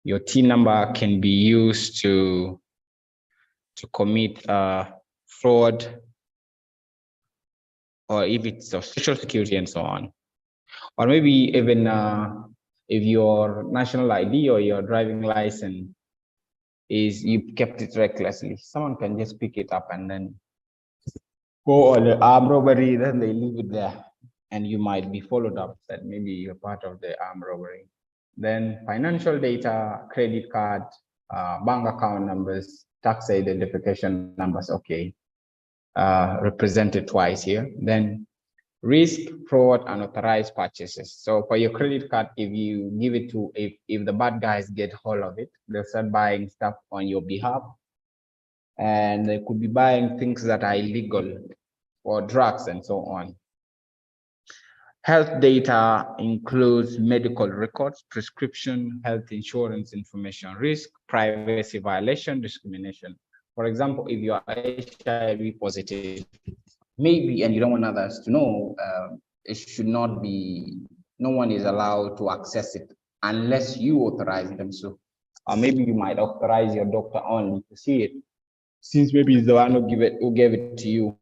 Your TIN number can be used to commit fraud, or if it's social security and so on. Or maybe even if your national ID or your driving license is you kept it recklessly, someone can just pick it up and then go on the armed robbery, then they leave it there, and you might be followed up that maybe you're part of the armed robbery. Then financial data, credit card, bank account numbers, tax identification numbers, okay, represented twice here. Then risk, fraud, and authorized purchases. So for your credit card, if you give it to, if the bad guys get hold of it, they'll start buying stuff on your behalf. And they could be buying things that are illegal, or drugs and so on. Health data includes medical records, prescription, health insurance information, risk, privacy violation, discrimination. For example, if you are HIV positive, maybe, and you don't want others to know, it should not be, no one is allowed to access it unless you authorize them. So, or maybe you might authorize your doctor only to see it, since maybe he's the one who gave it to you.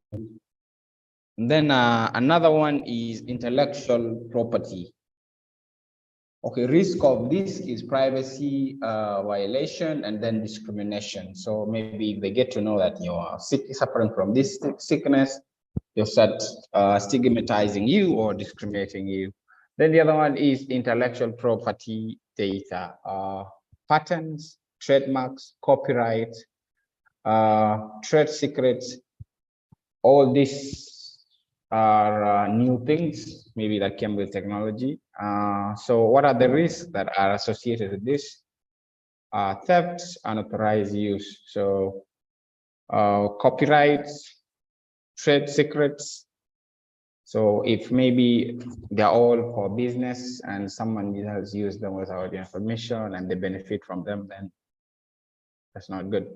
And then another one is intellectual property. Okay, risk of this is privacy violation and then discrimination. So maybe if they get to know that you are suffering from this sickness, they'll start stigmatizing you or discriminating you. Then the other one is intellectual property data, patents, trademarks, copyright, trade secrets. All these are new things, maybe that came with technology. So what are the risks that are associated with this? Theft, unauthorized use. So copyrights, trade secrets. So if maybe they're all for business and someone has used them without your information and they benefit from them, then that's not good.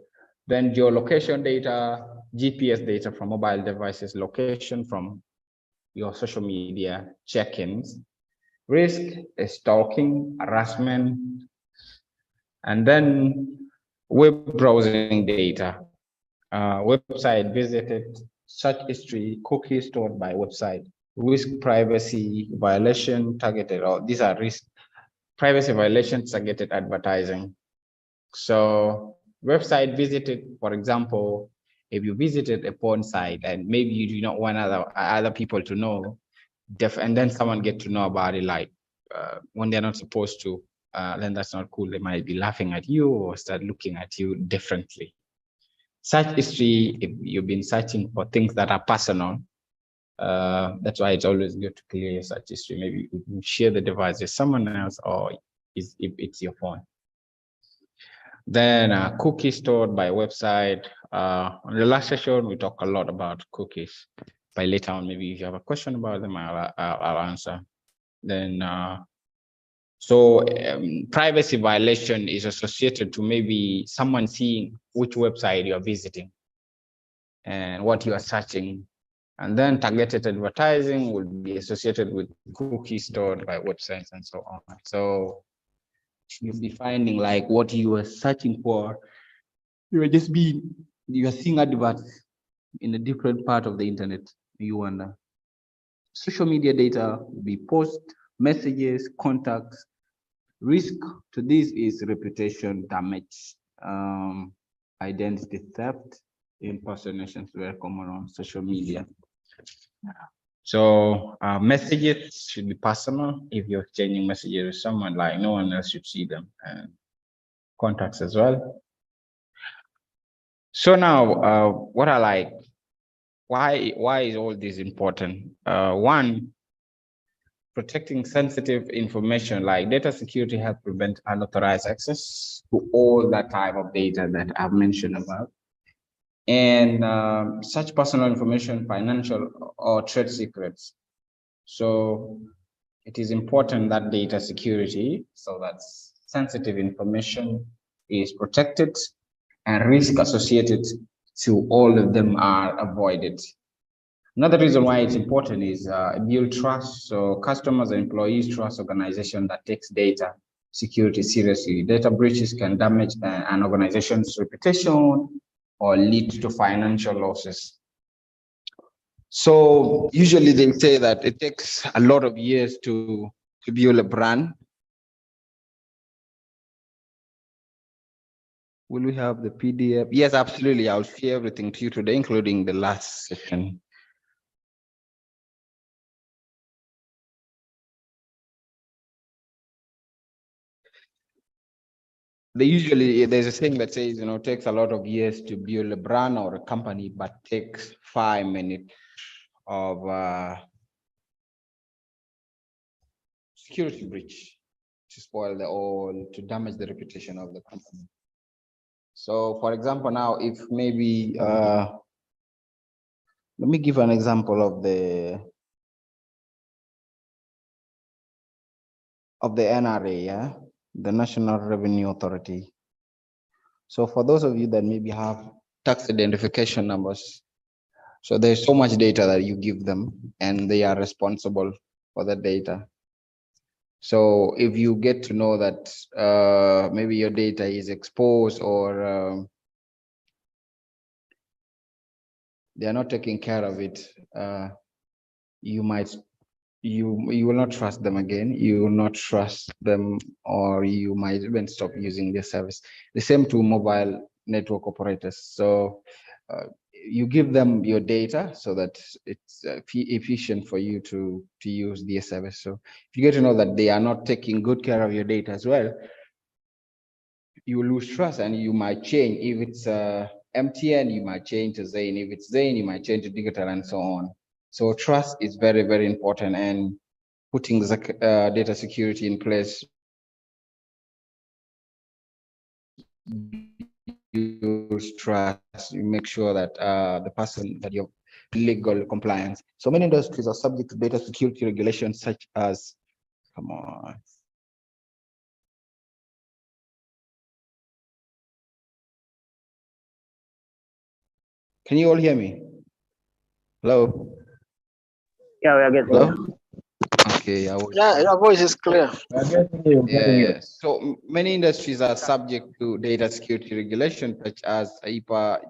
Then geolocation data, GPS data from mobile devices, location from your social media check-ins. Risk is stalking, harassment, and then web browsing data, website visited, search history, cookies stored by website, risk, privacy violation, targeted, or these are risk, privacy violations, targeted advertising. So website visited, for example, if you visited a porn site and maybe you do not want other people to know, and then someone get to know about it, like when they're not supposed to, then that's not cool. They might be laughing at you or start looking at you differently. Search history, if you've been searching for things that are personal, that's why it's always good to clear your search history. Maybe you share the device with someone else, or if it's your phone. Then cookies stored by website. On the last session, we talked a lot about cookies. By later on, maybe if you have a question about them, I'll answer. Then, privacy violation is associated to maybe someone seeing which website you're visiting and what you are searching. And then targeted advertising will be associated with cookies stored by websites and so on. So you'll be finding like what you were searching for, you're seeing adverts in a different part of the internet. You wonder. Social media data will be posts, messages, contacts. Risk to this is reputation damage, identity theft, impersonations very common on social media. So messages should be personal. If you're exchanging messages with someone, like no one else should see them, and contacts as well. So now, what I like, why is all this important? One, protecting sensitive information like data security help prevent unauthorized access to all that type of data that I've mentioned about. And such personal information, financial or trade secrets. So it is important that data security, so that sensitive information is protected and risk associated to all of them are avoided. Another reason why it's important is build trust. So customers and employees trust organization that takes data security seriously. Data breaches can damage an organization's reputation or lead to financial losses. So usually they say that it takes a lot of years to build a brand. Will we have the PDF? Yes, absolutely. I'll share everything to you today, including the last session. There's a saying that says, it takes a lot of years to build a brand or a company, but takes 5 minutes of security breach to spoil to damage the reputation of the company. So for example, now if maybe, let me give an example of the NRA, yeah, the National Revenue Authority. So for those of you that maybe have tax identification numbers, so there's so much data that you give them and they are responsible for the data. So if you get to know that maybe your data is exposed or they are not taking care of it, you will not trust them again. You will not trust them, or you might even stop using their service. The same to mobile network operators. So you give them your data so that it's efficient for you to use their service. So if you get to know that they are not taking good care of your data as well, you lose trust and you might change. If it's MTN, you might change to Zain. If it's Zain, you might change to Digital and so on. So trust is very, very important, and putting the data security in place, use trust, you make sure that the person that you're legal compliance. So many industries are subject to data security regulations such as, come on. Can you all hear me? Hello? Yeah, we are getting Hello? Okay, yeah, your voice is clear. Yeah. So many industries are subject to data security regulations such as IPA,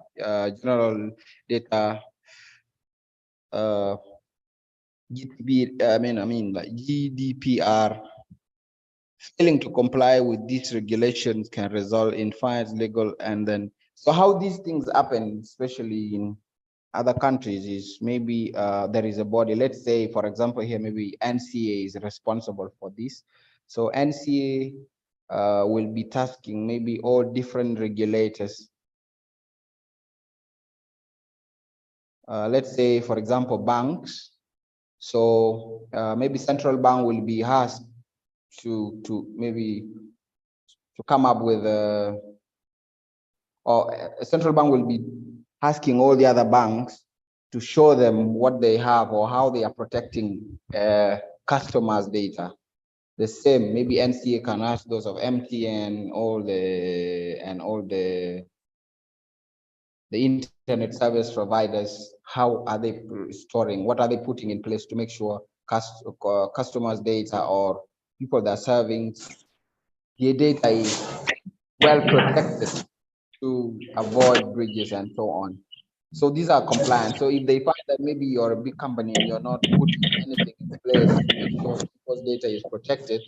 General Data, like GDPR. Failing to comply with these regulations can result in fines, legal, and then. So how these things happen, especially in other countries, is maybe there is a body. Let's say, for example, here maybe NCA is responsible for this. So NCA will be tasking maybe all different regulators. Let's say, for example, banks. So maybe central bank will be asked to maybe to come up with or a central bank will be asking all the other banks to show them what they have or how they are protecting customers' data. The same, maybe NCA can ask those of MTN, all the internet service providers, how are they storing, what are they putting in place to make sure customers' data or people that are serving their data is well protected to avoid breaches and so on. So these are compliant. So if they find that maybe you're a big company and you're not putting anything in place to make sure people's data is protected,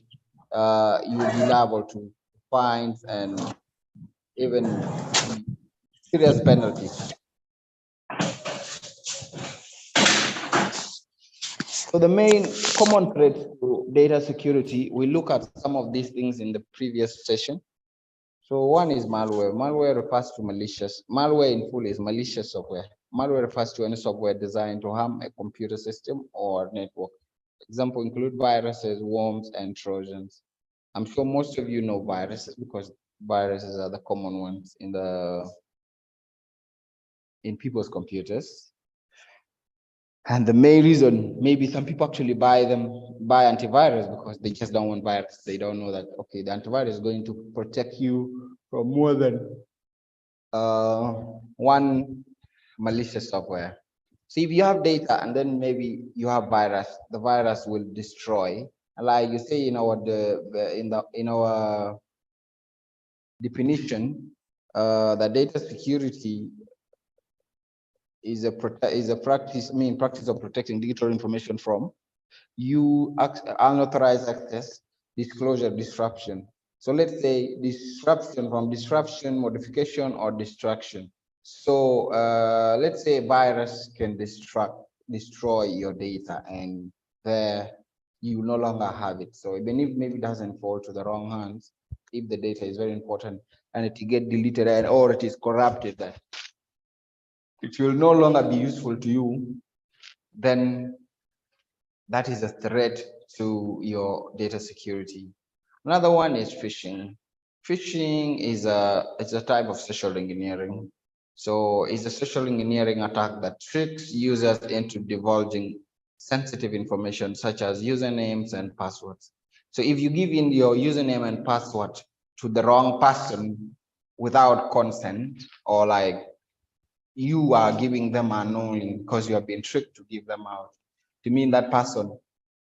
you will be liable to fines and even serious penalties. So the main common threats to data security, we look at some of these things in the previous session. So one is malware. Malware refers to malicious. Malware in full is malicious software. Malware refers to any software designed to harm a computer system or network. Example include viruses, worms, and trojans. I'm sure most of you know viruses because viruses are the common ones in people's computers. And the main reason, maybe some people actually buy antivirus because they just don't want virus. They don't know that, okay, the antivirus is going to protect you from more than one malicious software. So if you have data and then maybe you have virus, the virus will destroy Like you say in our in our definition, the data security is a practice, practice of protecting digital information from unauthorized access, disclosure, disruption. So let's say disruption, from disruption, modification, or destruction. So let's say a virus can destroy your data, and there you no longer have it. So even if maybe it doesn't fall to the wrong hands, if the data is very important and it get deleted or it is corrupted, that it will no longer be useful to you, then that is a threat to your data security. Another one is phishing. Phishing is a type of social engineering. So it's a social engineering attack that tricks users into divulging sensitive information such as usernames and passwords. So if you give in your username and password to the wrong person without consent, or like you are giving them unknowingly because you have been tricked to give them out, to mean that person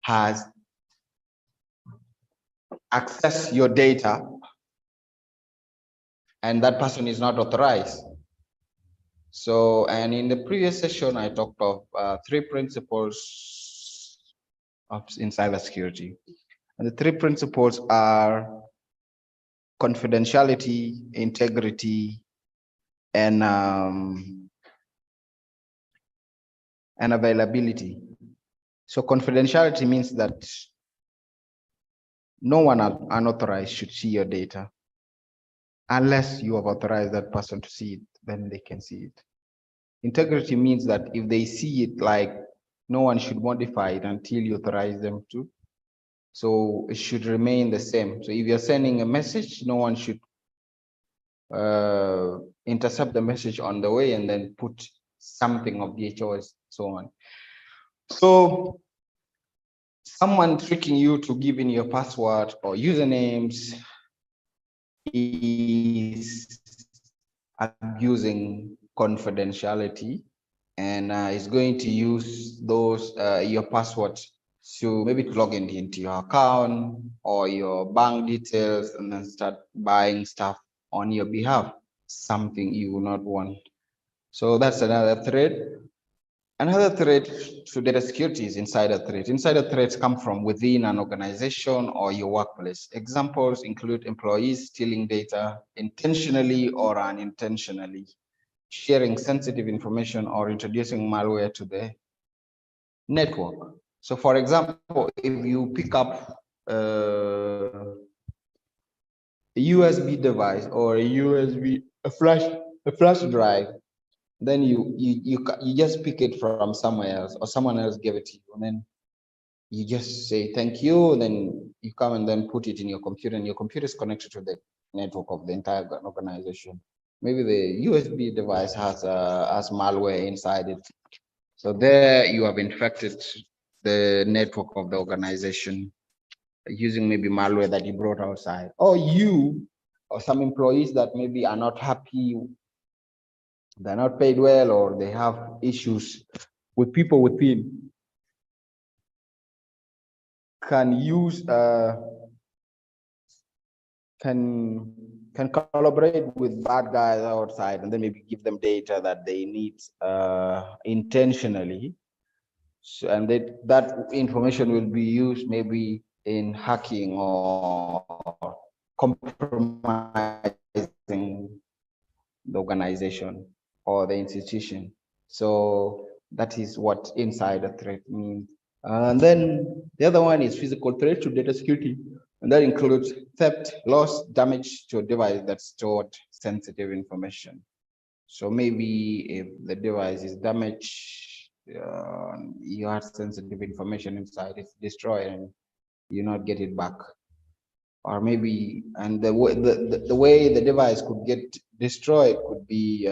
has accessed your data and that person is not authorized. So, and in the previous session, I talked of 3 principles in cybersecurity. And the 3 principles are confidentiality, integrity, and availability. So confidentiality means that no one unauthorized should see your data. Unless you have authorized that person to see it, then they can see it. Integrity means that if they see it, like no one should modify it until you authorize them to. So it should remain the same. So if you're sending a message, no one should intercept the message on the way and then put something of DHOS, so on. So someone tricking you to give in your password or usernames is abusing confidentiality, and is going to use those your password to maybe to log into your account or your bank details and then start buying stuff on your behalf, something you will not want. So that's another threat. Another threat to data security is insider threat. Insider threats come from within an organization or your workplace. Examples include employees stealing data intentionally or unintentionally, sharing sensitive information, or introducing malware to the network. So for example, if you pick up a USB device or a flash drive, then you just pick it from somewhere else, or someone else gave it to you, and then you just say thank you, and then you come and then put it in your computer, and your computer is connected to the network of the entire organization. Maybe the USB device has malware inside it, so there you have infected the network of the organization using maybe malware that you brought outside, or you or some employees that maybe are not happy, they're not paid well, or they have issues with people within, can use can collaborate with bad guys outside and then maybe give them data that they need intentionally. So, and that information will be used maybe in hacking or compromising the organization or the institution. So that is what insider threat means. And then the other one is physical threat to data security, and that includes theft, loss, damage to a device that stored sensitive information. So maybe if the device is damaged, you have sensitive information inside, it's destroyed and you not get it back. Or maybe, and the way the device could get destroyed could be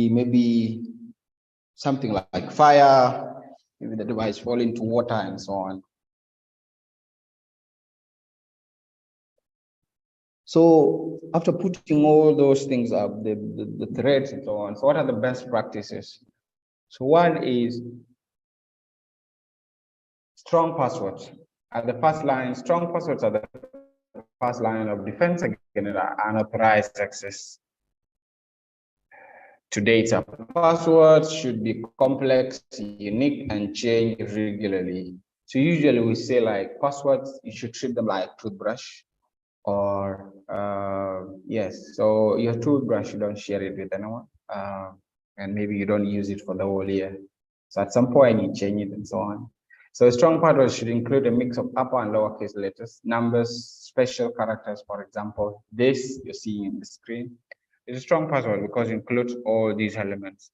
maybe something like fire, maybe the device fall into water and so on. So after putting all those things up, the threats and so on, so what are the best practices? So one is strong passwords. At the first line, strong passwords are the first line of defense against unauthorized access to data. Passwords should be complex, unique, and changed regularly. So usually we say like passwords, you should treat them like toothbrush, or yes. So your toothbrush, you don't share it with anyone, and maybe you don't use it for the whole year. So at some point you change it and so on. So a strong password should include a mix of upper and lowercase letters, numbers, special characters. For example, this you see in the screen is a strong password because it includes all these elements.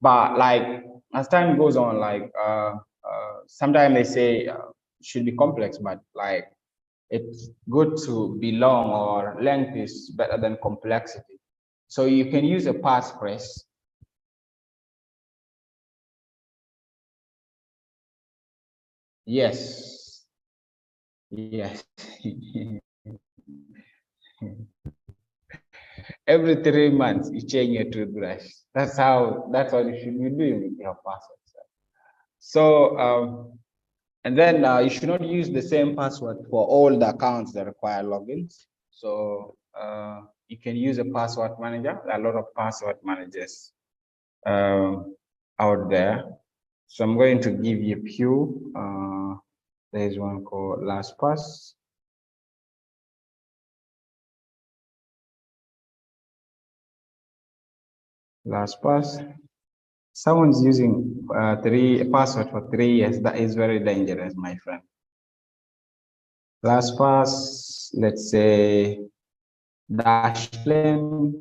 But like as time goes on, like sometimes they say should be complex, but like it's good to be long, or length is better than complexity. So you can use a passphrase. Yes. Yes. Every 3 months you change your toothbrush. That's what you should be doing with your password. So and then you should not use the same password for all the accounts that require logins. So you can use a password manager. There are a lot of password managers out there. So I'm going to give you a few. There's one called LastPass. LastPass. Someone's using password for 3 years. That is very dangerous, my friend. LastPass, let's say Dashlane.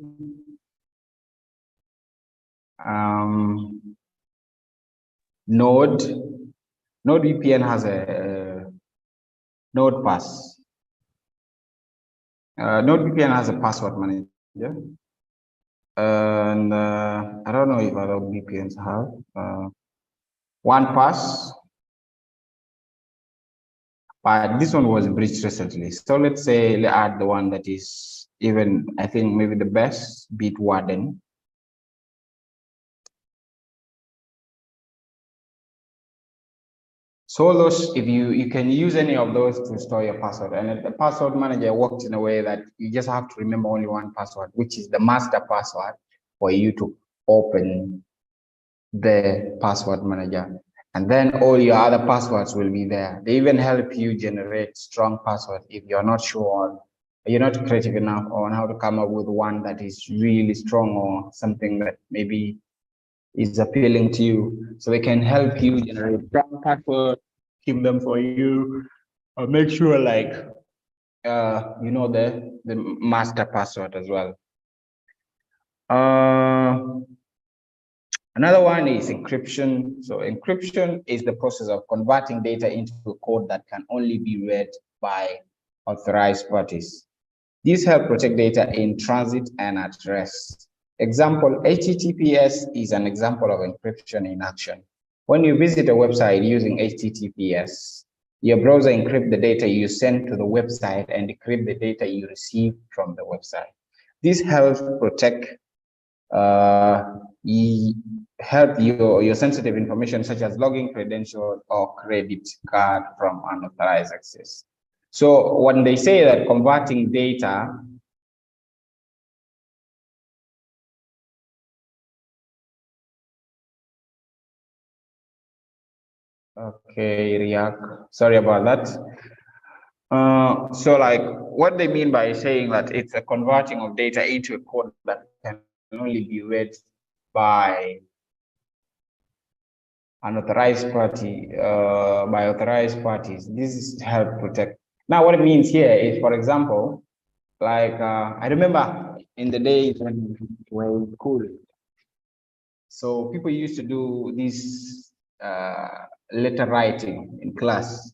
Node VPN has a Node Pass. Node VPN has a password manager, and I don't know if other VPNs have OnePass, but this one was breached recently. So let's say let's add the one that is even, I think maybe the best, Bitwarden. So those, if you can use any of those to store your password, and the password manager works in a way that you just have to remember only one password, which is the master password for you to open the password manager. And then all your other passwords will be there. They even help you generate strong password if you're not sure, you're not creative enough on how to come up with one that is really strong, or something that maybe is appealing to you. So they can help you generate strong password, keep them for you, or make sure like you know the master password as well. Another one is encryption. So encryption is the process of converting data into a code that can only be read by authorized parties. These help protect data in transit and at rest. Example, HTTPS is an example of encryption in action. When you visit a website using HTTPS, your browser encrypts the data you send to the website and decrypt the data you receive from the website. This helps protect your sensitive information, such as login credentials or credit card, from unauthorized access. So when they say that converting data, okay, React, sorry about that. So like what they mean by saying that it's a converting of data into a code that can only be read by unauthorized party, by authorized parties. This is to help protect. Now what it means here is, for example, like I remember in the days when we were in school, so people used to do this letter writing in class.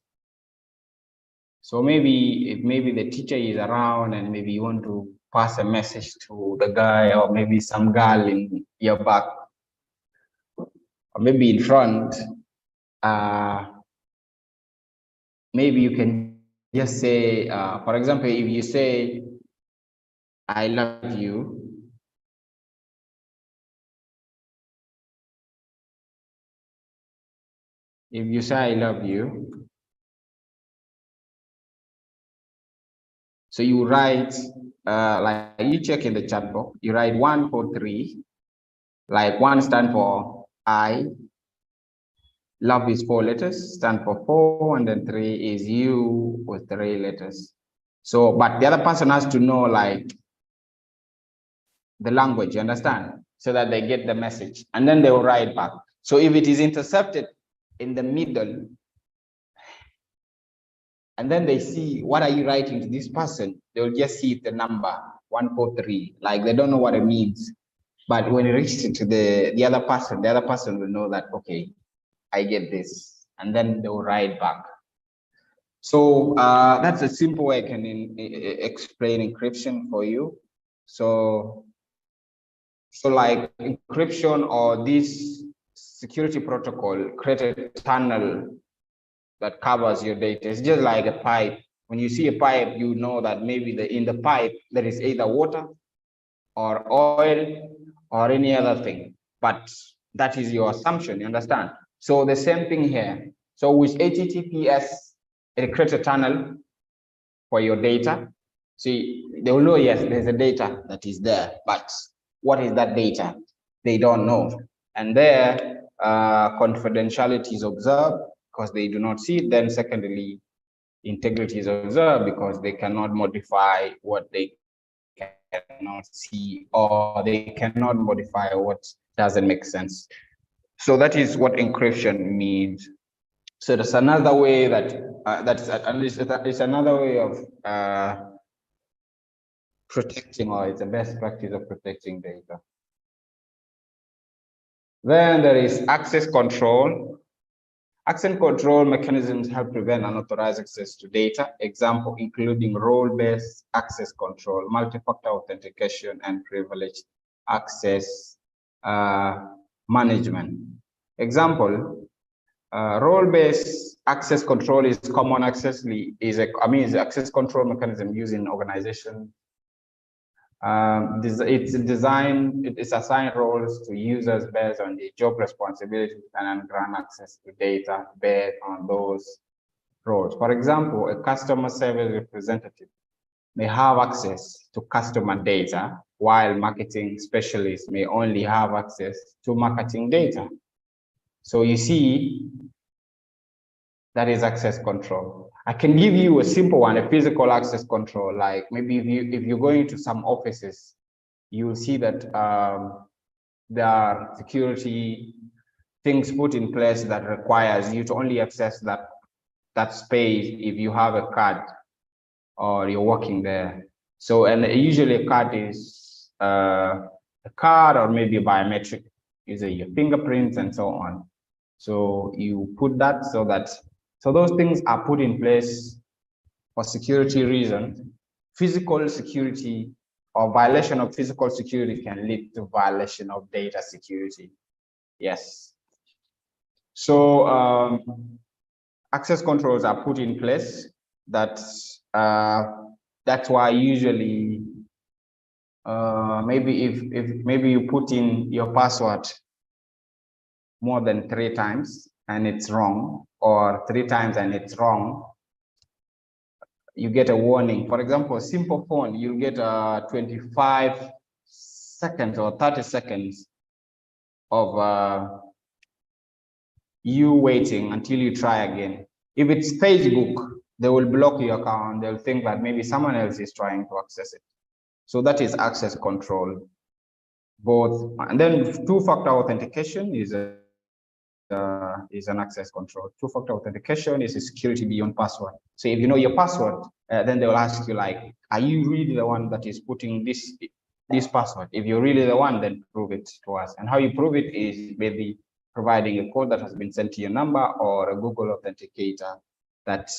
So maybe if maybe the teacher is around and maybe you want to pass a message to the guy, or maybe some girl in your back, or maybe in front, maybe you can just say, for example, if you say, I love you, if you say I love you, So you write, like you check in the chat box, you write 1, 4, 3, like 1 stand for I, love is 4 letters, stand for 4, and then 3 is you with 3 letters. So, but the other person has to know like the language, you understand? So that they get the message, and then they will write back. So if it is intercepted in the middle, and then they see, what are you writing to this person? They'll just see the number 143, like they don't know what it means. But when it reaches to the other person will know that, okay, I get this, and then they'll write back. So that's a simple way I can explain encryption for you. So like encryption or this security protocol create a tunnel that covers your data. It's just like a pipe. When you see a pipe, you know that maybe in the pipe there is either water or oil or any other thing, but that is your assumption, you understand? So the same thing here. So with HTTPS, it creates a tunnel for your data. See, they will know, yes, there's a data that is there, but what is that data? They don't know. And there, confidentiality is observed because they do not see it. Then secondly, integrity is observed because they cannot modify what they cannot see, or they cannot modify what doesn't make sense. So that is what encryption means. So that's another way that it's another way of protecting, or it's the best practice of protecting data. Then there is access control. Access control mechanisms help prevent unauthorized access to data. Example, including role-based access control, multi-factor authentication, and privileged access management. Example, role-based access control is common access is access control mechanism used in organization. It's assigned roles to users based on the job responsibilities and grant access to data based on those roles. For example, a customer service representative may have access to customer data, while marketing specialists may only have access to marketing data. So you see, that is access control. I can give you a simple one, a physical access control. Like maybe if you're going to some offices, you'll see that there are security things put in place that requires you to only access that space if you have a card or you're working there. So, and usually a card is a card or maybe a biometric, using your fingerprints and so on. So you put that so those things are put in place for security reasons. Physical security or violation of physical security can lead to violation of data security. Yes. So access controls are put in place. That's why usually maybe if maybe you put in your password more than 3 times and it's wrong, or 3 times and it's wrong, you get a warning. For example, a simple phone, you get 25 seconds or 30 seconds of you waiting until you try again. If it's Facebook, they will block your account. They'll think that maybe someone else is trying to access it. So that is access control. Both, and then two-factor authentication is an access control. Two-factor authentication is a security beyond password. So if you know your password, then they will ask you like, are you really the one that is putting this password? If you're really the one, then prove it to us. And how you prove it is maybe providing a code that has been sent to your number or a Google Authenticator that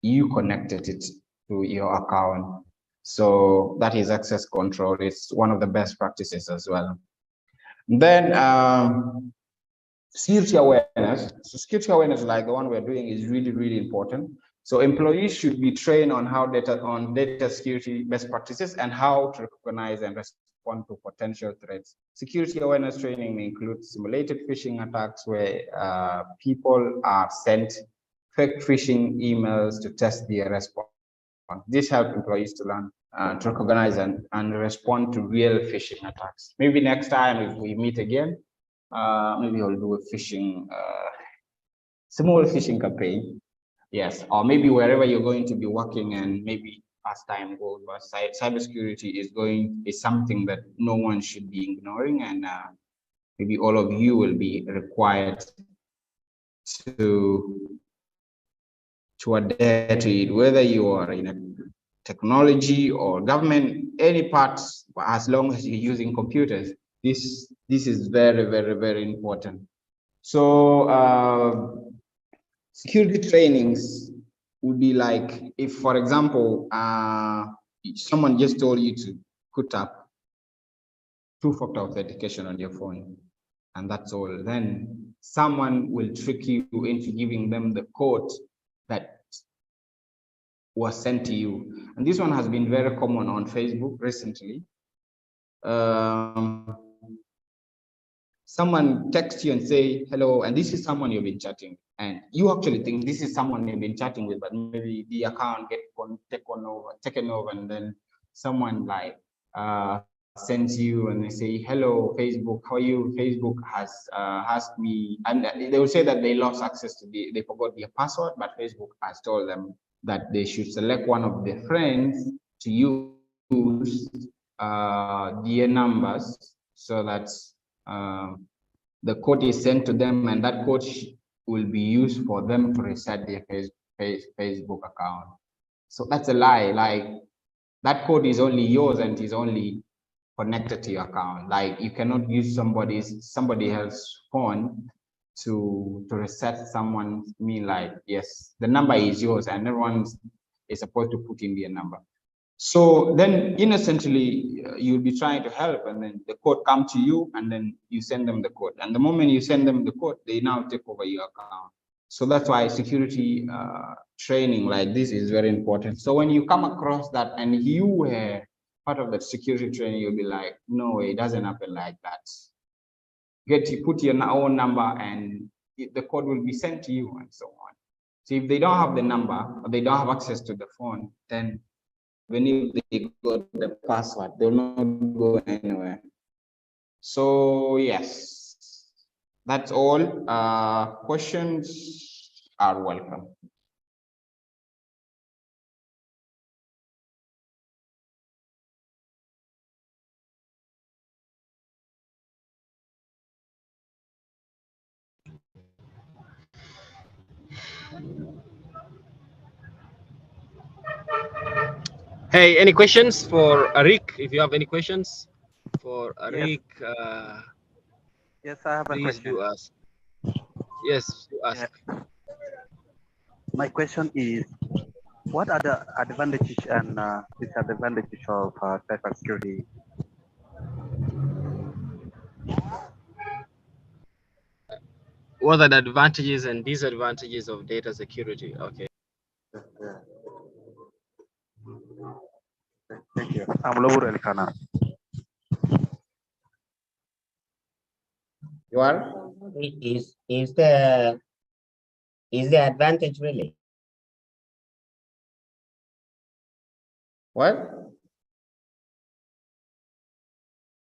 you connected it to your account. So that is access control. It's one of the best practices as well. Then security awareness. So security awareness, like the one we're doing, is really, really important. So employees should be trained on data security best practices and how to recognize and respond to potential threats. Security awareness training may include simulated phishing attacks where people are sent fake phishing emails to test their response This helps employees to learn to recognize and respond to real phishing attacks. Maybe next time if we meet again, maybe I'll do a phishing, small phishing campaign. Yes, or maybe wherever you're going to be working, and maybe as time goes, but cybersecurity is something that no one should be ignoring, and maybe all of you will be required to adhere to it, whether you are in a technology or government, any parts, as long as you're using computers. This is very, very, very important. So security trainings would be like, if, for example, someone just told you to put up two-factor authentication on your phone, and that's all, then someone will trick you into giving them the code that was sent to you. And this one has been very common on Facebook recently. Someone texts you and say, hello, and this is someone you've been chatting, and you actually think this is someone you've been chatting with, but maybe the account get taken over, and then someone like sends you and they say, hello, Facebook, how are you? Facebook has asked me, and they will say that they lost access to they forgot their password, but Facebook has told them that they should select one of their friends to use their numbers, so that the code is sent to them, and that code will be used for them to reset their Facebook account. So that's a lie. Like, that code is only yours and is only connected to your account. Like, you cannot use somebody else's phone to reset someone's. Like, yes, the number is yours and everyone is supposed to put in their number. So then innocently you'll be trying to help, and then the code come to you, and then you send them the code, and the moment you send them the code, they now take over your account. So that's why security training like this is very important. So when you come across that and you were part of that security training, you'll be like, no, it doesn't happen like that. Put your own number and the code will be sent to you, and so on. So if they don't have the number, or they don't have access to the phone, then when they got the password, they will not go anywhere. So yes, that's all. Questions are welcome. Hey, any questions for Arik? If you have any questions for Arik, yes, I have a please question. do ask. Yes, do ask. Yeah. My question is, what are the advantages and disadvantages of cybersecurity? What are the advantages and disadvantages of data security? Okay. Thank you. I'm Lobur Elkana. You are? Is the advantage really? What?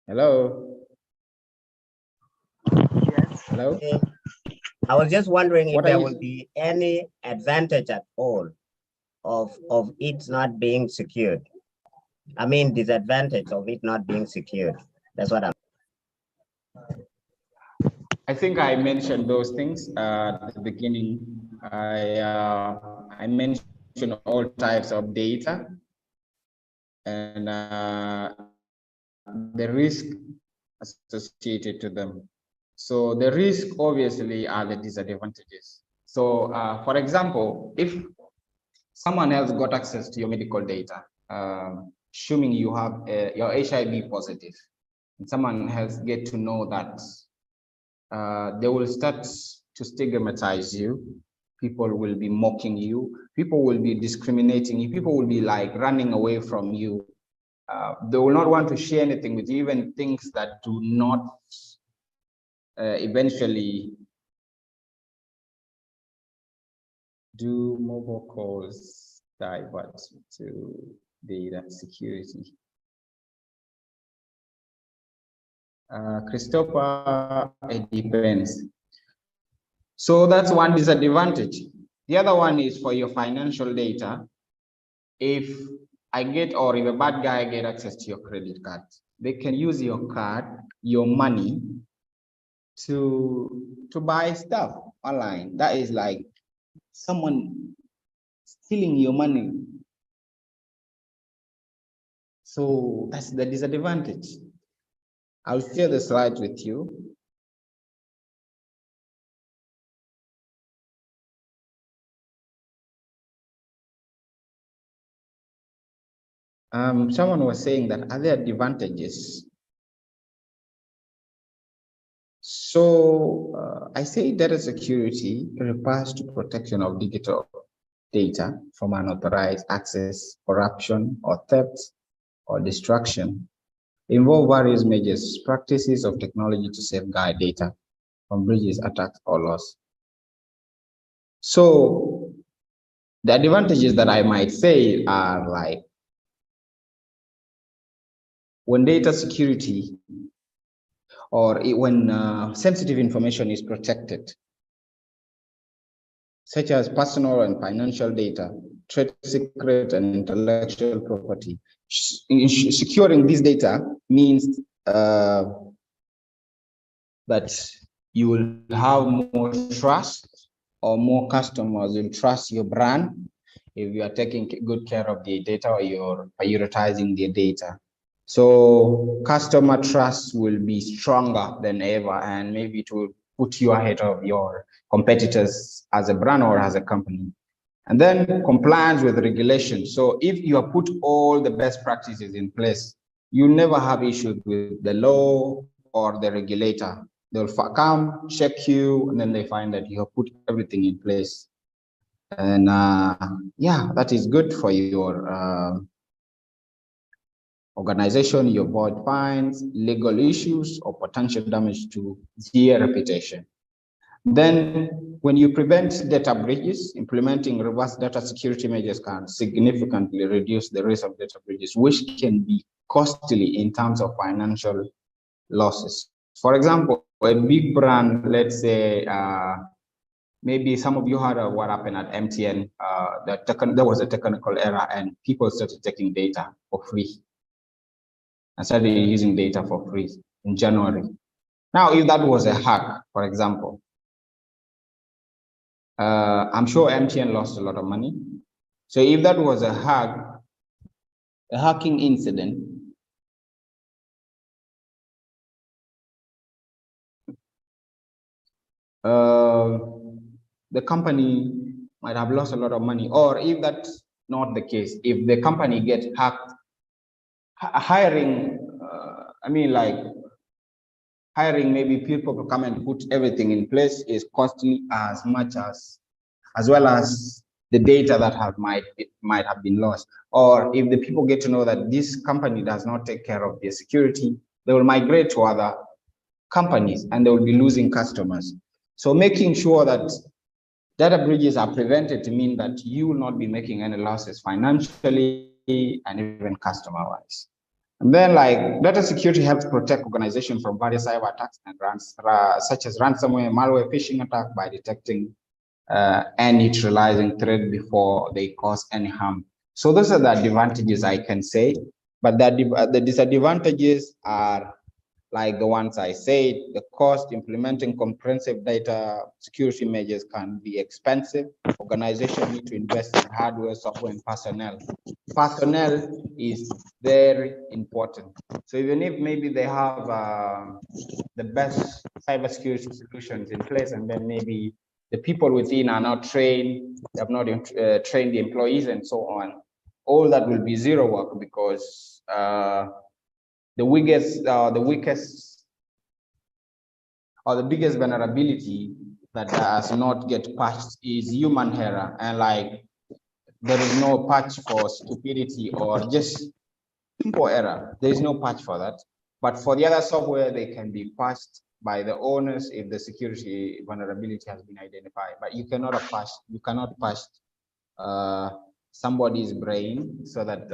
Hello? Yes. Hello? I was just wondering What if are there you- will be any advantage at all of it not being secured. I mean, disadvantage of it not being secured. That's what I'm. I think I mentioned those things at the beginning. I mentioned all types of data and the risk associated to them. So the risk obviously are the disadvantages. So for example, if someone else got access to your medical data, assuming you have your HIV positive, and someone else get to know that, they will start to stigmatize you. People will be mocking you. People will be discriminating you. People will be like running away from you. They will not want to share anything with you, even things that do not eventually do mobile calls. divert to data security. Christopher, it depends. So that's one disadvantage. The other one is for your financial data. If I get, or if a bad guy get access to your credit card, they can use your card, your money to buy stuff online. That is like someone stealing your money. So that's the disadvantage. I'll share the slide with you. Someone was saying that are there advantages? So I say data security refers to protection of digital data from unauthorized access, corruption, or theft, or destruction. Involve various measures, practices of technology to safeguard data from breaches, attacks, or loss. So the advantages that I might say are like when data security or when sensitive information is protected, such as personal and financial data, trade secret, and intellectual property. Securing this data means that you will have more trust, or more customers will trust your brand if you are taking good care of the data or you're prioritizing the data. So customer trust will be stronger than ever, and maybe it will put you ahead of your competitors as a brand or as a company. And then compliance with regulation. So if you have put all the best practices in place, you never have issues with the law or the regulator. They'll come, check you, and then they find that you have put everything in place. And yeah, that is good for your organization. You avoid fines, legal issues, or potential damage to their reputation. Then when you prevent data breaches, implementing reverse data security measures can significantly reduce the risk of data breaches, which can be costly in terms of financial losses. For example, a big brand, let's say, maybe some of you heard of what happened at MTN. There was a technical error and people started taking data for free and started using data for free in January. Now, if that was a hack, for example, I'm sure MTN lost a lot of money. So if that was a hacking incident, the company might have lost a lot of money. Or if that's not the case, if the company gets hacked, hiring, hiring maybe people to come and put everything in place is costly as well as the data that might have been lost. Or if the people get to know that this company does not take care of their security, they will migrate to other companies and they will be losing customers. So making sure that data breaches are prevented to mean that you will not be making any losses financially and even customer-wise. And then, like, data security helps protect organizations from various cyber attacks and such as ransomware, malware, phishing attack by detecting and neutralizing threat before they cause any harm. So those are the advantages I can say, but the disadvantages are like the ones I said. The cost implementing comprehensive data security measures can be expensive. Organizations need to invest in hardware, software, and personnel. Personnel is very important. So even if maybe they have the best cybersecurity solutions in place, and then maybe the people within are not trained, they have not trained the employees and so on, all that will be zero work, because the weakest or the biggest vulnerability that does not get patched is human error. And like, there is no patch for stupidity or just simple error. There is no patch for that. But for the other software, they can be patched by the owners if the security vulnerability has been identified. But you cannot patch somebody's brain so that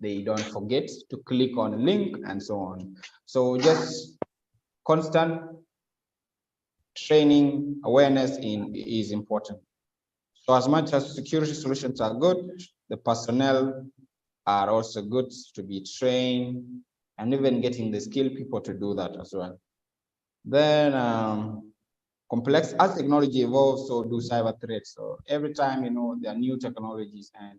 they don't forget to click on a link and so on. So just constant training awareness is important. So as much as security solutions are good, the personnel are also good to be trained and even getting the skilled people to do that as well. Then complex, as technology evolves, so do cyber threats. So every time, you know, there are new technologies and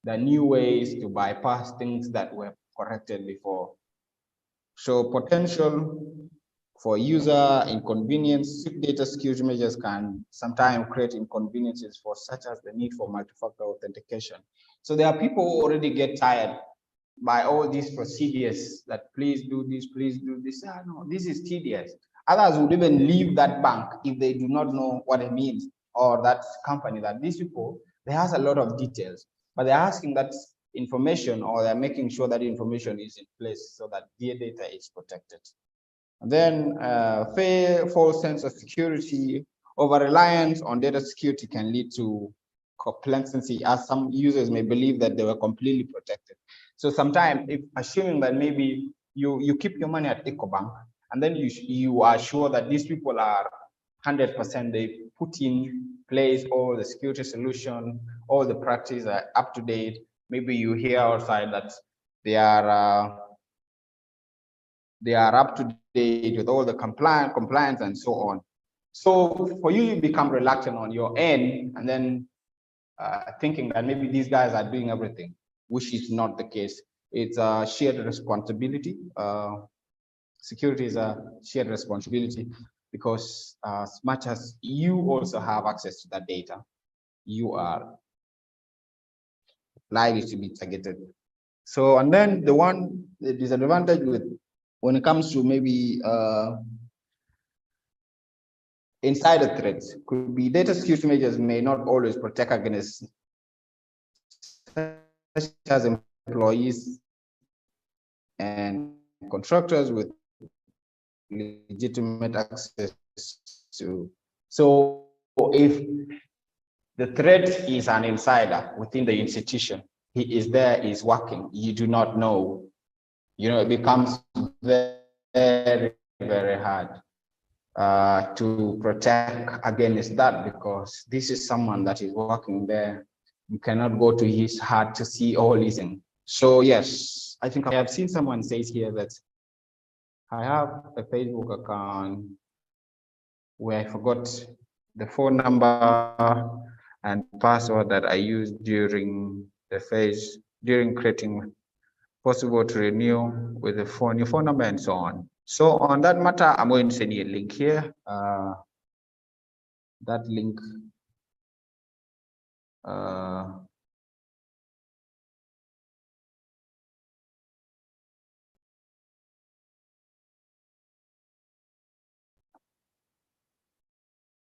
there are new ways to bypass things that were corrected before. So potential for user inconvenience, data security measures can sometimes create inconveniences for such as the need for multi-factor authentication. So there are people who already get tired by all these procedures that please do this, please do this. Ah, no, this is tedious. Others would even leave that bank if they do not know what it means, or that company, that these people, they have a lot of details, but they're asking that information, or they're making sure that information is in place so that their data is protected. And then false sense of security, over-reliance on data security can lead to complacency, as some users may believe that they were completely protected. So sometimes, if assuming that maybe you keep your money at EcoBank, and then you are sure that these people are 100%, they put in place all the security solution, all the practices are up to date. Maybe you hear outside that they are up to date with all the compliance and so on. So for you, you become reluctant on your end, and then thinking that maybe these guys are doing everything, which is not the case. It's a shared responsibility. Security is a shared responsibility, because as much as you also have access to that data, you are likely to be targeted. So, and then the disadvantage with, when it comes to maybe insider threats, could be data security measures may not always protect against, such as employees and contractors with legitimate access to. So if the threat is an insider within the institution, he is there, is working, you do not know, you know, it becomes very, very hard to protect against that, because this is someone that is working there. You cannot go to his heart to see all his things. So yes, I think I have seen someone says here that I have a Facebook account where I forgot the phone number and password that I used during the phase, during creating, possible to renew with the phone, your phone number and so on. So on that matter, I'm going to send you a link here. That link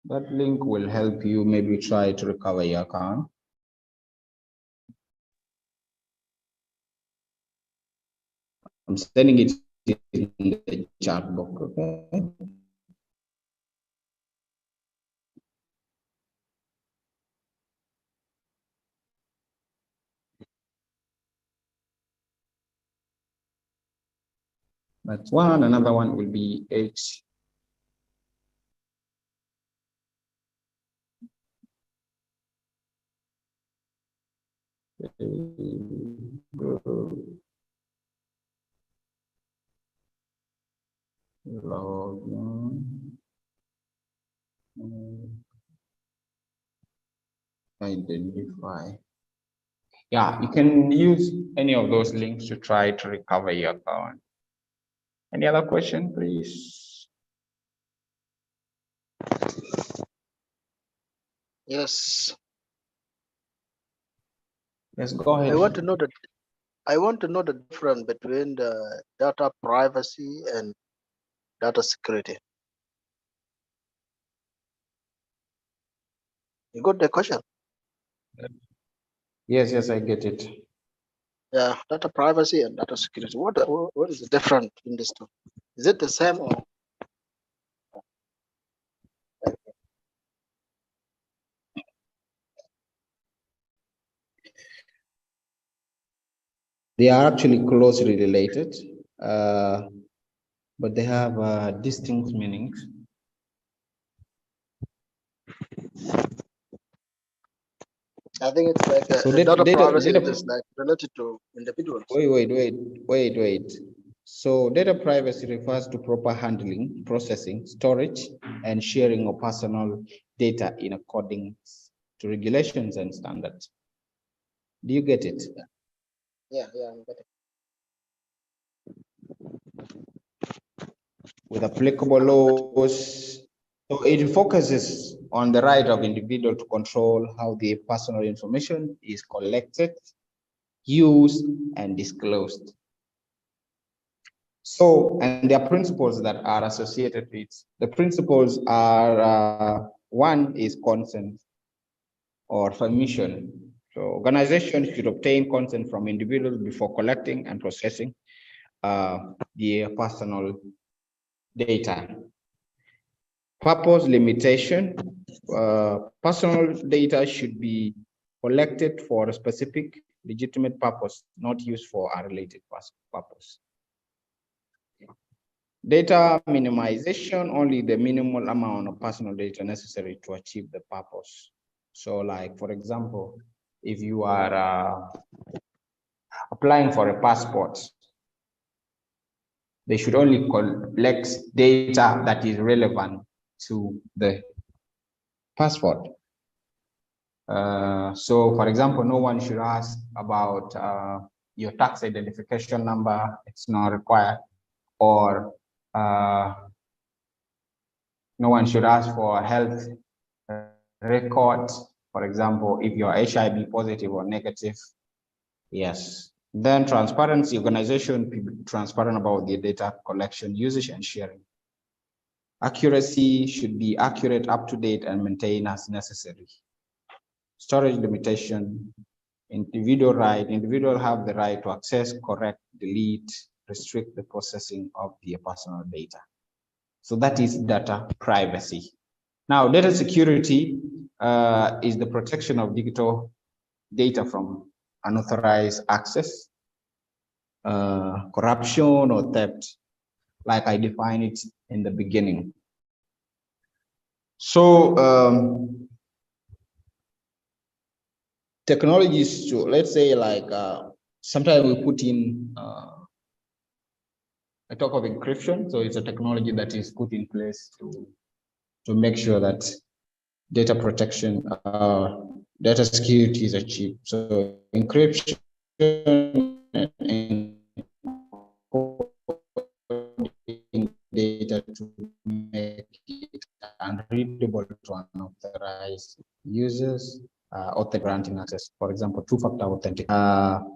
that link will help you maybe try to recover your account. I'm sending it in the chat box, okay? That's one. Another one will be H. Identify. Yeah, you can use any of those links to try to recover your account. Any other question, please? Yes. Yes, go ahead. I want to know the difference between the data privacy and data security. You got the question? Yes, I get it. Yeah, data privacy and data security. What is the difference in these two? Is it the same or? They are actually closely related, but they have distinct meanings. I think it's like So data privacy data, is like related to individuals. wait. So data privacy refers to proper handling, processing, storage, and sharing of personal data in accordance to regulations and standards. Do you get it? Yeah, I get it. With applicable laws. So it focuses on the right of individual to control how their personal information is collected, used, and disclosed. So, and there are principles that are associated with it. The principles are, one is consent or permission. So organizations should obtain consent from individuals before collecting and processing their personal data. Purpose limitation, personal data should be collected for a specific legitimate purpose, not used for a related purpose. Data minimization, only the minimal amount of personal data necessary to achieve the purpose. So like, for example, if you are applying for a passport, they should only collect data that is relevant to the passport. So for example, no one should ask about your tax identification number, it's not required, or no one should ask for health records, for example, if you're HIV positive or negative. Yes. Then transparency, organization be transparent about the data collection, usage, and sharing. Accuracy should be accurate, up to date, and maintained as necessary. Storage limitation, individual have the right to access, correct, delete, restrict the processing of their personal data. So that is data privacy. Now, data security is the protection of digital data from unauthorized access, corruption, or theft, like I defined it in the beginning. So technologies, to, let's say, like sometimes we put in I talk of encryption. So it's a technology that is put in place to make sure that data protection, data security is achieved. So encryption and encoding data to make it unreadable to unauthorized users, author granting access. For example, two-factor authentication.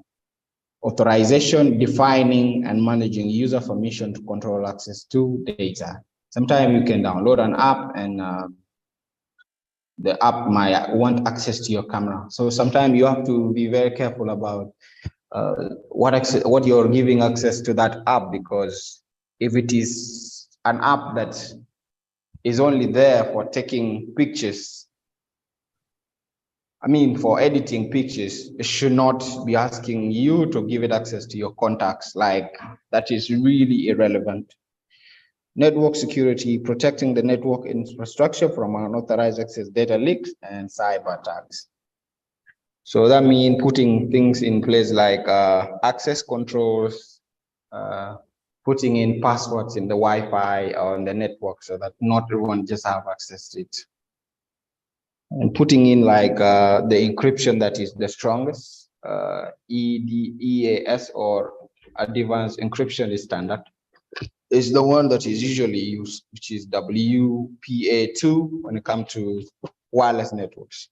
Authorization, defining and managing user permission to control access to data. Sometimes you can download an app and the app might want access to your camera. So sometimes you have to be very careful about what you're giving access to that app, because if it is an app that is only there for taking pictures, I mean, for editing pictures, it should not be asking you to give it access to your contacts. Like, that is really irrelevant. Network security, protecting the network infrastructure from unauthorized access, data leaks, and cyber attacks. So that means putting things in place like access controls, putting in passwords in the Wi-Fi or in the network so that not everyone just have access to it. And putting in like the encryption that is the strongest, EAS or advanced encryption standard is the one that is usually used, which is WPA2 when it comes to wireless networks.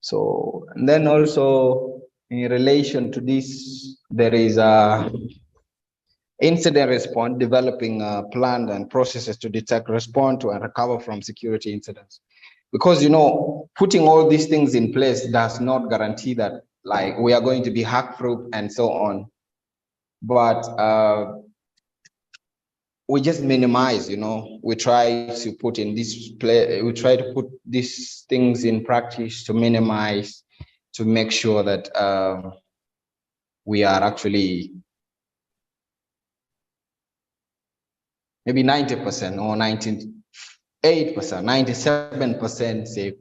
So, and then also in relation to this, there is a incident response, developing plans and processes to detect, respond to, and recover from security incidents. Because, you know, putting all these things in place does not guarantee that, like, we are going to be hack-proof and so on. But we just minimize, you know, we try to put in this play, we try to put these things in practice to minimize, to make sure that we are actually maybe 90% or 98%, 97% safe.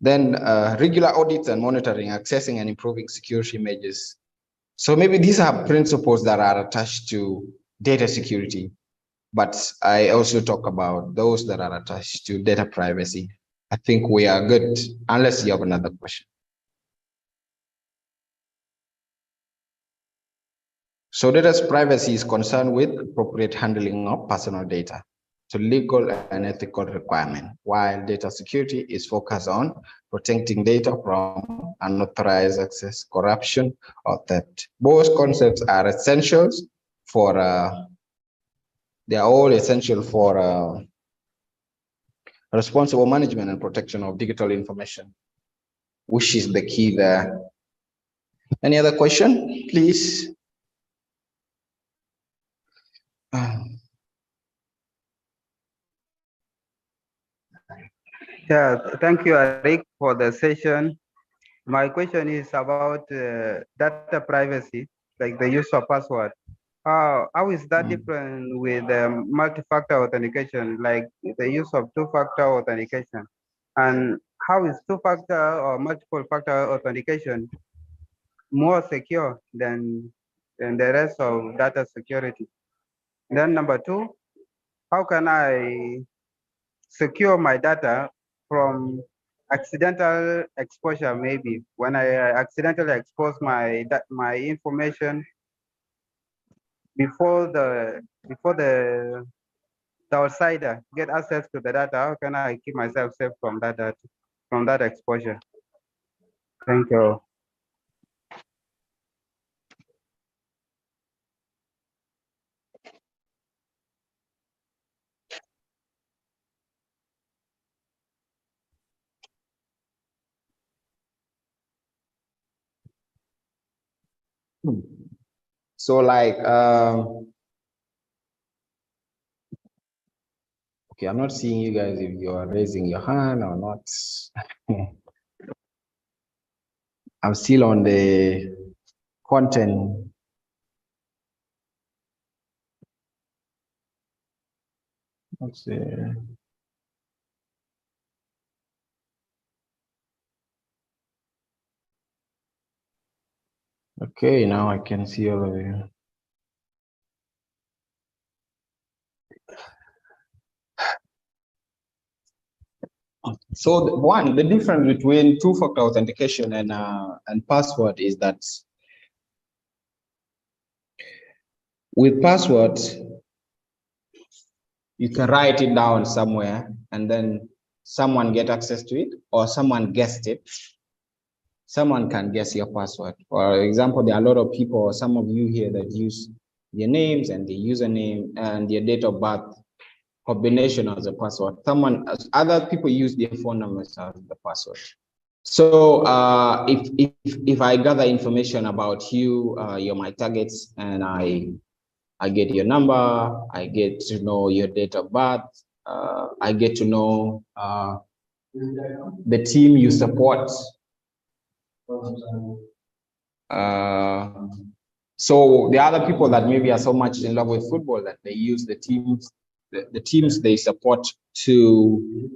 Then regular audits and monitoring, accessing and improving security measures. So maybe these are principles that are attached to data security, but I also talk about those that are attached to data privacy. I think we are good, unless you have another question. So data privacy is concerned with appropriate handling of personal data to legal and ethical requirement, while data security is focused on protecting data from unauthorized access, corruption, or theft. Both concepts are essentials for, they are all essential for responsible management and protection of digital information, which is the key there. Any other question, please? Yeah, thank you, Eric, for the session. My question is about data privacy, like the use of password. How is that different with multi-factor authentication, like the use of two-factor authentication? And how is two-factor or multiple-factor authentication more secure than the rest of data security? Then number two, how can I secure my data from accidental exposure? Maybe when I accidentally expose my information before the outsider get access to the data, how can I keep myself safe from that data, from that exposure? Thank you. So like, okay, I'm not seeing you guys if you are raising your hand or not. I'm still on the content. Let's see. Okay, now I can see all of you. So the difference between two-factor authentication and password is that with password, you can write it down somewhere and then someone get access to it, or someone guessed it. Someone can guess your password. For example, there are a lot of people, or some of you here, that use their names and the username and their date of birth combination as a password. Other people use their phone numbers as the password. So if I gather information about you, you're my targets, and I get your number, I get to know your date of birth, I get to know the team you support. So the other people that maybe are so much in love with football that they use the teams they support to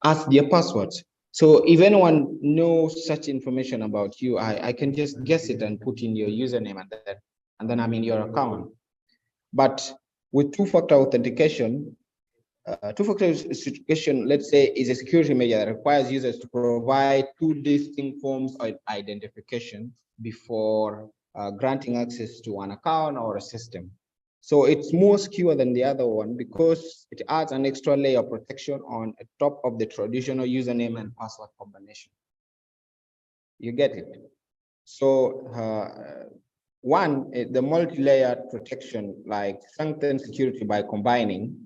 ask their passwords. So if anyone knows such information about you, I can just guess it and put in your username and then I'm in your account. But with two-factor authentication, two-factor authentication, let's say, is a security measure that requires users to provide two distinct forms of identification before granting access to an account or a system. So it's more secure than the other one because it adds an extra layer of protection on top of the traditional username and password combination. You get it? So one, the multi-layered protection like strengthens security by combining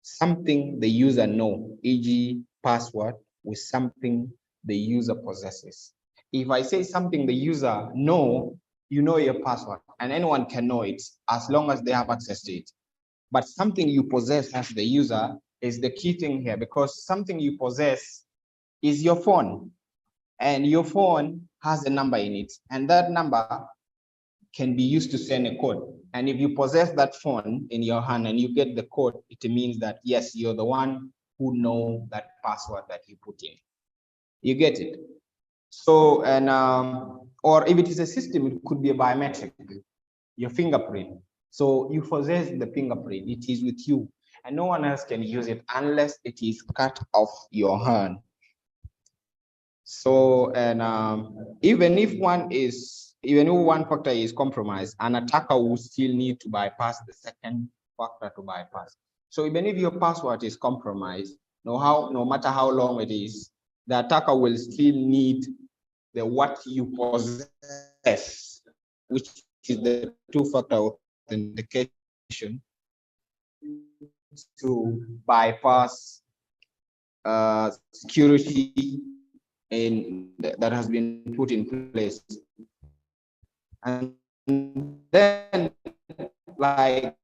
something the user know, e.g. password, with something the user possesses. If I say something the user know, you know your password, and anyone can know it as long as they have access to it. But something you possess as the user is the key thing here, because something you possess is your phone. And your phone has a number in it, and that number can be used to send a code. And if you possess that phone in your hand and you get the code, it means that yes, you're the one who know that password that you put in. You get it? So, and or if it is a system, it could be a biometric, your fingerprint. So you possess the fingerprint, it is with you, and no one else can use it unless it is cut off your hand. So, and even if one factor is compromised, an attacker will still need to bypass the second factor to bypass. So even if your password is compromised, no matter how long it is, the attacker will still need the what you possess, which is the two-factor authentication, to bypass security that has been put in place. And then, like,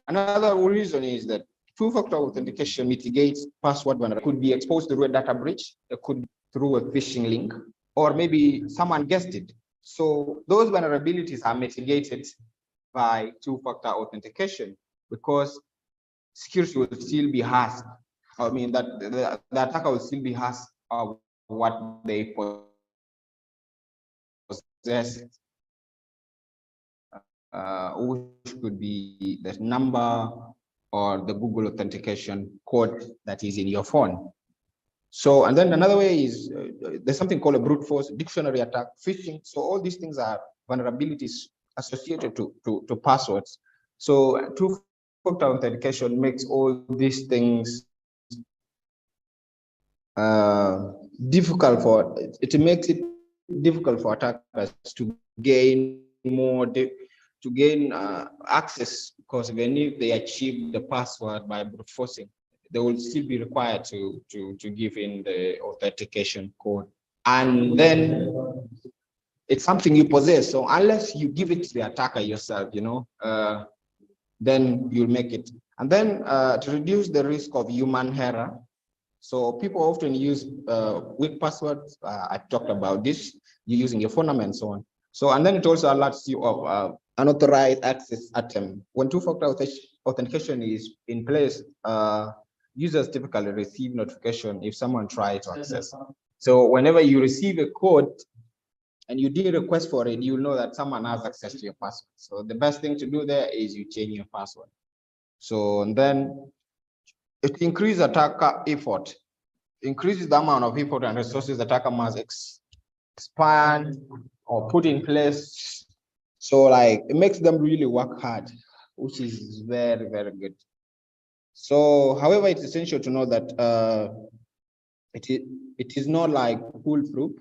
another reason is that two-factor authentication mitigates password vulnerability. It could be exposed through a data breach, it could be through a phishing link, or maybe someone guessed it. So those vulnerabilities are mitigated by two-factor authentication because security will still be asked. I mean, that the attacker will still be asked of what they possess, which could be the number or the Google authentication code that is in your phone. So, and then another way is there's something called a brute force, dictionary attack, phishing. So all these things are vulnerabilities associated to passwords. So two-factor authentication makes all these things difficult for, it makes it difficult for attackers to gain access, because even if they achieve the password by brute forcing, they will still be required to give in the authentication code. And then it's something you possess. So unless you give it to the attacker yourself, then you'll make it. And then to reduce the risk of human error. So people often use weak passwords. I talked about this, you're using your phone number and so on. So, and then it also alerts you of unauthorized access attempt. When two-factor authentication is in place, users typically receive notification if someone tries to access. So whenever you receive a code and you did request for it, you'll know that someone has access to your password. So the best thing to do there is you change your password. So, and then it increases attacker effort, increases the amount of effort and resources the attacker must expand or put in place. So like it makes them really work hard, which is very, very good. So, however, it's essential to know that it is not like foolproof.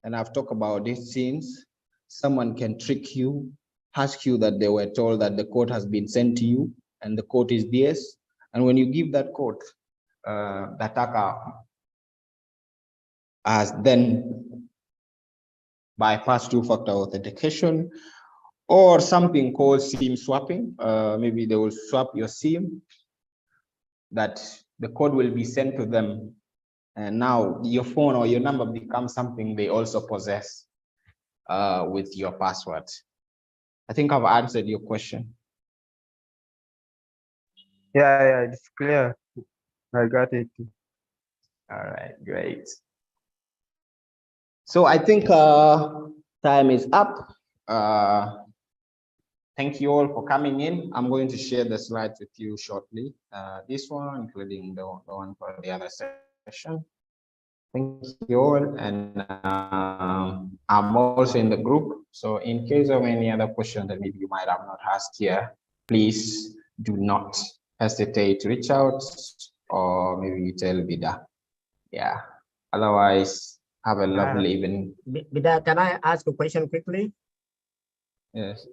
And I've talked about these things. Someone can trick you, ask you that they were told that the code has been sent to you and the code is this. And when you give that code, the attacker has then bypassed two-factor authentication or something called SIM swapping. Maybe they will swap your SIM, that the code will be sent to them. And now your phone or your number becomes something they also possess with your password. I think I've answered your question. Yeah, it's clear. I got it. All right, great. So I think time is up. Thank you all for coming in. I'm going to share the slides with you shortly. This one, including the one for the other session. Thank you all, and I'm also in the group. So in case of any other question that maybe you might have not asked here, please do not hesitate to reach out, or maybe tell Vida. Yeah. Otherwise, have a lovely evening. Bida, can I ask a question quickly? Yes.